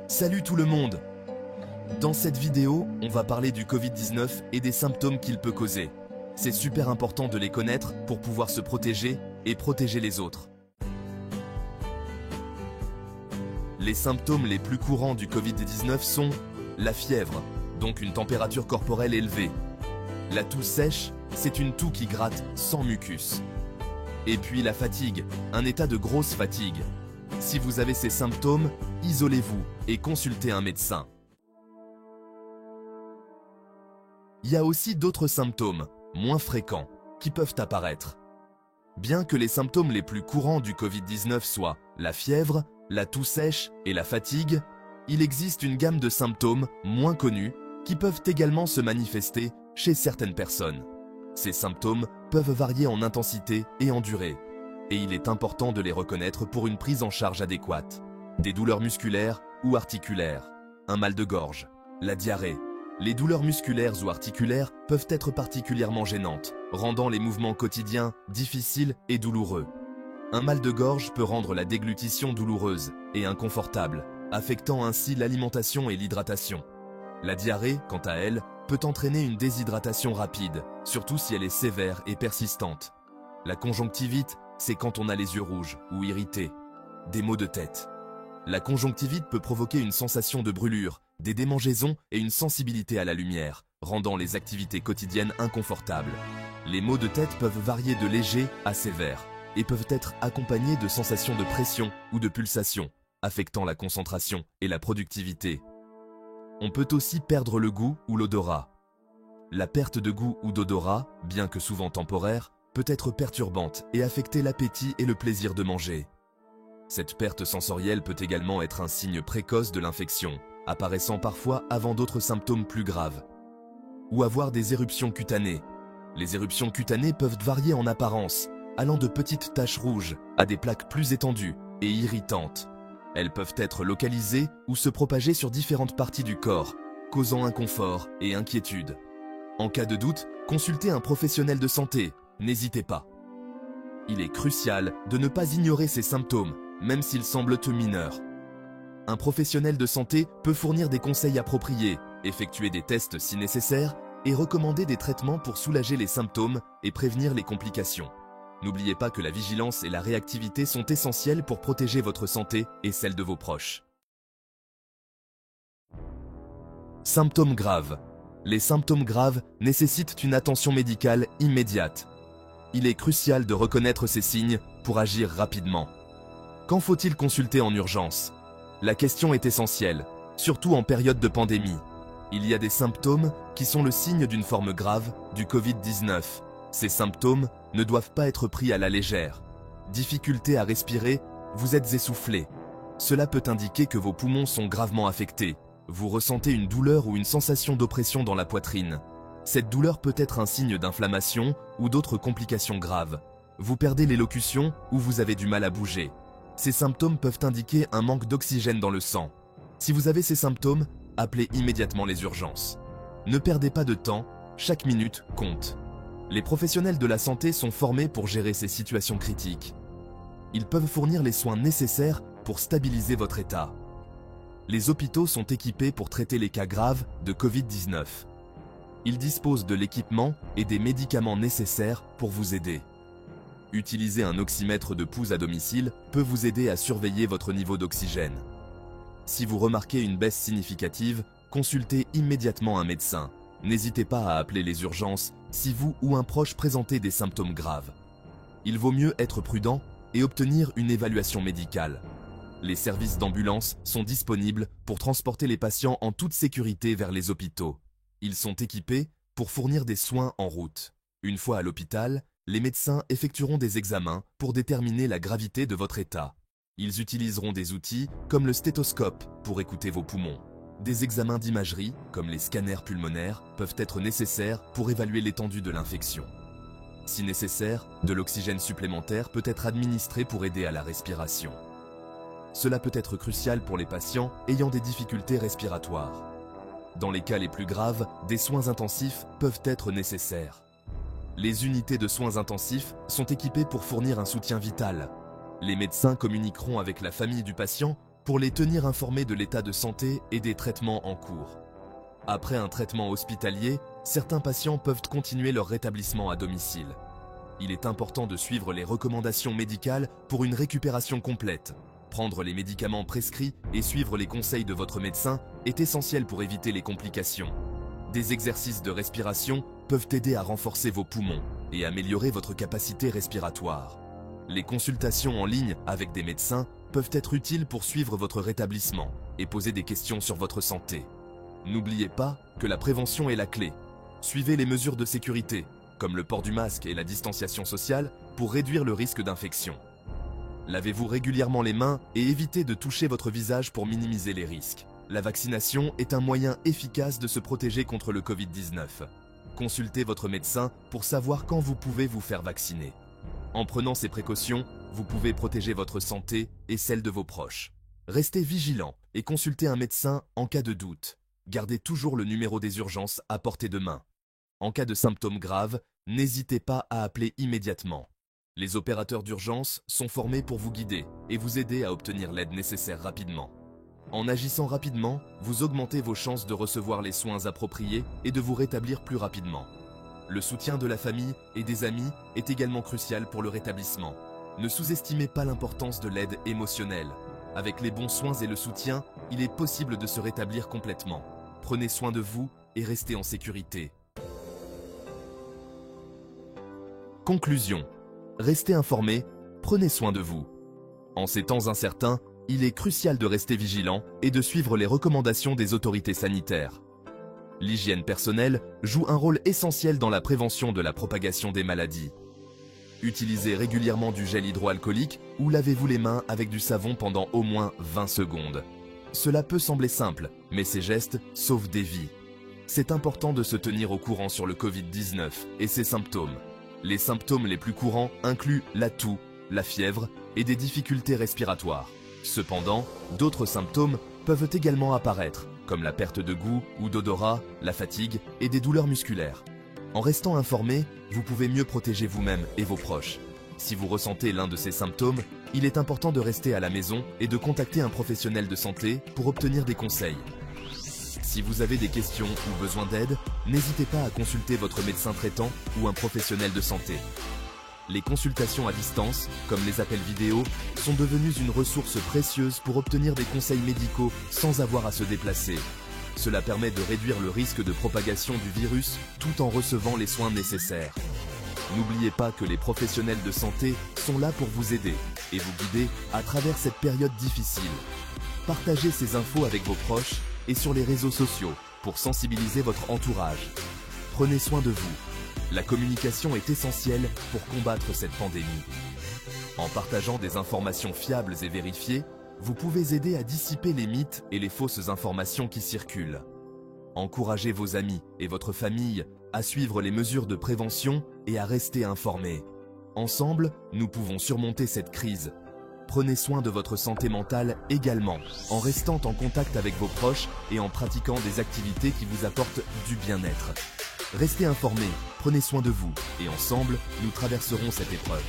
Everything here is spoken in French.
Salut tout le monde! Dans cette vidéo, on va parler du Covid-19 et des symptômes qu'il peut causer. C'est super important de les connaître pour pouvoir se protéger et protéger les autres. Les symptômes les plus courants du Covid-19 sont la fièvre, donc une température corporelle élevée. La toux sèche, c'est une toux qui gratte sans mucus. Et puis la fatigue, un état de grosse fatigue. Si vous avez ces symptômes, isolez-vous et consultez un médecin. Il y a aussi d'autres symptômes, moins fréquents, qui peuvent apparaître. Bien que les symptômes les plus courants du Covid-19 soient la fièvre, la toux sèche et la fatigue, il existe une gamme de symptômes moins connus qui peuvent également se manifester chez certaines personnes. Ces symptômes peuvent varier en intensité et en durée, et il est important de les reconnaître pour une prise en charge adéquate. Des douleurs musculaires ou articulaires, un mal de gorge, la diarrhée. Les douleurs musculaires ou articulaires peuvent être particulièrement gênantes, rendant les mouvements quotidiens difficiles et douloureux. Un mal de gorge peut rendre la déglutition douloureuse et inconfortable, affectant ainsi l'alimentation et l'hydratation. La diarrhée, quant à elle, peut entraîner une déshydratation rapide, surtout si elle est sévère et persistante. La conjonctivite, c'est quand on a les yeux rouges ou irrités. Des maux de tête. La conjonctivite peut provoquer une sensation de brûlure, des démangeaisons et une sensibilité à la lumière, rendant les activités quotidiennes inconfortables. Les maux de tête peuvent varier de légers à sévères et peuvent être accompagnés de sensations de pression ou de pulsation, affectant la concentration et la productivité. On peut aussi perdre le goût ou l'odorat. La perte de goût ou d'odorat, bien que souvent temporaire, peut être perturbante et affecter l'appétit et le plaisir de manger. Cette perte sensorielle peut également être un signe précoce de l'infection, apparaissant parfois avant d'autres symptômes plus graves. Ou avoir des éruptions cutanées. Les éruptions cutanées peuvent varier en apparence, allant de petites taches rouges à des plaques plus étendues et irritantes. Elles peuvent être localisées ou se propager sur différentes parties du corps, causant inconfort et inquiétude. En cas de doute, consultez un professionnel de santé, n'hésitez pas. Il est crucial de ne pas ignorer ces symptômes, même s'ils semblent mineurs. Un professionnel de santé peut fournir des conseils appropriés, effectuer des tests si nécessaire et recommander des traitements pour soulager les symptômes et prévenir les complications. N'oubliez pas que la vigilance et la réactivité sont essentielles pour protéger votre santé et celle de vos proches. Symptômes graves. Les symptômes graves nécessitent une attention médicale immédiate. Il est crucial de reconnaître ces signes pour agir rapidement. Quand faut-il consulter en urgence? La question est essentielle, surtout en période de pandémie. Il y a des symptômes qui sont le signe d'une forme grave du Covid-19. Ces symptômes ne doivent pas être pris à la légère. Difficulté à respirer, vous êtes essoufflé. Cela peut indiquer que vos poumons sont gravement affectés. Vous ressentez une douleur ou une sensation d'oppression dans la poitrine. Cette douleur peut être un signe d'inflammation ou d'autres complications graves. Vous perdez l'élocution ou vous avez du mal à bouger. Ces symptômes peuvent indiquer un manque d'oxygène dans le sang. Si vous avez ces symptômes, appelez immédiatement les urgences. Ne perdez pas de temps, chaque minute compte. Les professionnels de la santé sont formés pour gérer ces situations critiques. Ils peuvent fournir les soins nécessaires pour stabiliser votre état. Les hôpitaux sont équipés pour traiter les cas graves de Covid-19. Ils disposent de l'équipement et des médicaments nécessaires pour vous aider. Utiliser un oxymètre de pouls à domicile peut vous aider à surveiller votre niveau d'oxygène. Si vous remarquez une baisse significative, consultez immédiatement un médecin. N'hésitez pas à appeler les urgences si vous ou un proche présentez des symptômes graves. Il vaut mieux être prudent et obtenir une évaluation médicale. Les services d'ambulance sont disponibles pour transporter les patients en toute sécurité vers les hôpitaux. Ils sont équipés pour fournir des soins en route. Une fois à l'hôpital, les médecins effectueront des examens pour déterminer la gravité de votre état. Ils utiliseront des outils comme le stéthoscope pour écouter vos poumons. Des examens d'imagerie, comme les scanners pulmonaires, peuvent être nécessaires pour évaluer l'étendue de l'infection. Si nécessaire, de l'oxygène supplémentaire peut être administré pour aider à la respiration. Cela peut être crucial pour les patients ayant des difficultés respiratoires. Dans les cas les plus graves, des soins intensifs peuvent être nécessaires. Les unités de soins intensifs sont équipées pour fournir un soutien vital. Les médecins communiqueront avec la famille du patient pour les tenir informés de l'état de santé et des traitements en cours. Après un traitement hospitalier, certains patients peuvent continuer leur rétablissement à domicile. Il est important de suivre les recommandations médicales pour une récupération complète. Prendre les médicaments prescrits et suivre les conseils de votre médecin est essentiel pour éviter les complications. Des exercices de respiration peuvent aider à renforcer vos poumons et améliorer votre capacité respiratoire. Les consultations en ligne avec des médecins peuvent être utiles pour suivre votre rétablissement et poser des questions sur votre santé. N'oubliez pas que la prévention est la clé. Suivez les mesures de sécurité, comme le port du masque et la distanciation sociale, pour réduire le risque d'infection. Lavez-vous régulièrement les mains et évitez de toucher votre visage pour minimiser les risques. La vaccination est un moyen efficace de se protéger contre le Covid-19. Consultez votre médecin pour savoir quand vous pouvez vous faire vacciner. En prenant ces précautions, vous pouvez protéger votre santé et celle de vos proches. Restez vigilant et consultez un médecin en cas de doute. Gardez toujours le numéro des urgences à portée de main. En cas de symptômes graves, n'hésitez pas à appeler immédiatement. Les opérateurs d'urgence sont formés pour vous guider et vous aider à obtenir l'aide nécessaire rapidement. En agissant rapidement, vous augmentez vos chances de recevoir les soins appropriés et de vous rétablir plus rapidement. Le soutien de la famille et des amis est également crucial pour le rétablissement. Ne sous-estimez pas l'importance de l'aide émotionnelle. Avec les bons soins et le soutien, il est possible de se rétablir complètement. Prenez soin de vous et restez en sécurité. Conclusion. Restez informés, prenez soin de vous. En ces temps incertains, il est crucial de rester vigilant et de suivre les recommandations des autorités sanitaires. L'hygiène personnelle joue un rôle essentiel dans la prévention de la propagation des maladies. Utilisez régulièrement du gel hydroalcoolique ou lavez-vous les mains avec du savon pendant au moins 20 secondes. Cela peut sembler simple, mais ces gestes sauvent des vies. C'est important de se tenir au courant sur le Covid-19 et ses symptômes. Les symptômes les plus courants incluent la toux, la fièvre et des difficultés respiratoires. Cependant, d'autres symptômes peuvent également apparaître, comme la perte de goût ou d'odorat, la fatigue et des douleurs musculaires. En restant informé, vous pouvez mieux protéger vous-même et vos proches. Si vous ressentez l'un de ces symptômes, il est important de rester à la maison et de contacter un professionnel de santé pour obtenir des conseils. Si vous avez des questions ou besoin d'aide, n'hésitez pas à consulter votre médecin traitant ou un professionnel de santé. Les consultations à distance, comme les appels vidéo, sont devenues une ressource précieuse pour obtenir des conseils médicaux sans avoir à se déplacer. Cela permet de réduire le risque de propagation du virus tout en recevant les soins nécessaires. N'oubliez pas que les professionnels de santé sont là pour vous aider et vous guider à travers cette période difficile. Partagez ces infos avec vos proches et sur les réseaux sociaux pour sensibiliser votre entourage. Prenez soin de vous. La communication est essentielle pour combattre cette pandémie. En partageant des informations fiables et vérifiées, vous pouvez aider à dissiper les mythes et les fausses informations qui circulent. Encouragez vos amis et votre famille à suivre les mesures de prévention et à rester informés. Ensemble, nous pouvons surmonter cette crise. Prenez soin de votre santé mentale également, en restant en contact avec vos proches et en pratiquant des activités qui vous apportent du bien-être. Restez informés, prenez soin de vous et ensemble, nous traverserons cette épreuve.